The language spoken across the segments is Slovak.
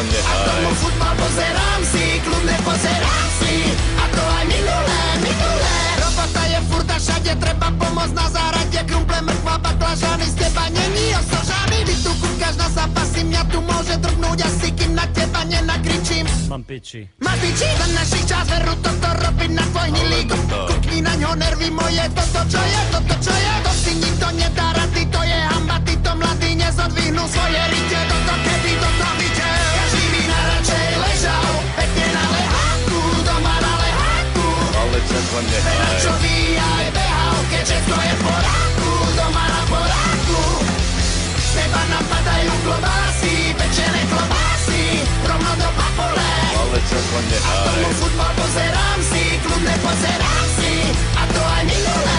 A tomu futbal pozerám si, kľudne pozerám si. A to aj minulé. Robota je furt a všade, treba pomôcť na záhrade. Krumple, mrkva, baklažany, z teba není osožaný. Ty tu kúkaš na zápasy, mňa tu môže drgnúť asi, kým na teba nenakričím. Mám piči. Máš piči? Za našich čas veru toto robiť na tvoj hnilý gol. Kukni na ňo nervy moje, toto čo je. To si nikto nedá rady, to je hamba, títo mladí nezodvihnú svoje rite. Toto keby toto videl, každý by najradšej ležal, pekne na leháku, doma na leháku. Ale často nehaj. Čo aj behal, keď všetko je v poráku, doma na poráku. Z neba napadajú klobásy, pečené klobásy, rovno do papole. Ale často nehaj. A tomu futbal pozerám si, kľudne pozerám si. A to aj minulé.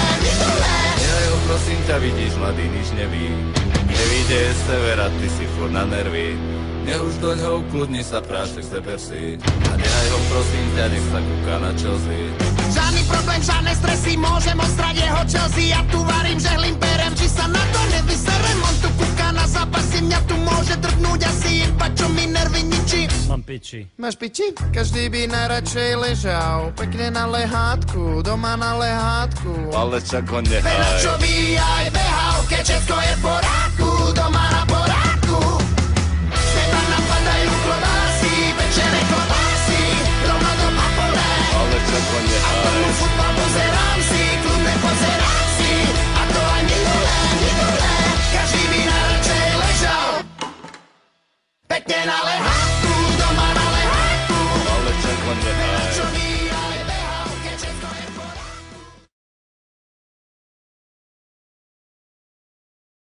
Nejo, prosím ťa, vidíš, mladý nič neví. Nevíde severa, ty si furt na nervy. Už doňho ukludni sa, prášek seber si. A nehaj ho, prosím ťa, nech sa kúka na Chelsea. Žiadny problém, žiadne stresy, môžem ostrať jeho Chelsea. Ja tu varím, žehlím, perem, či sa na to nevyserem. On tu kúka na zápasy, mňa tu môže drgnúť asi iba, čo mi nervy ničí. Mám piči. Máš piči? Každý by najradšej ležal, pekne na lehátku, doma na lehátku. Ale čak ho nehaj. Čo by aj behal, keď všetko je v poráku, doma na poráku. Z neba napadajú klobásy, pečené klobásy, rovno do papole. Ale čak ho A nehaj. tomu futbal pozerám si, kľudne pozerám si. A to aj minulé. Každý by najradšej ležal, pekne na lehátku.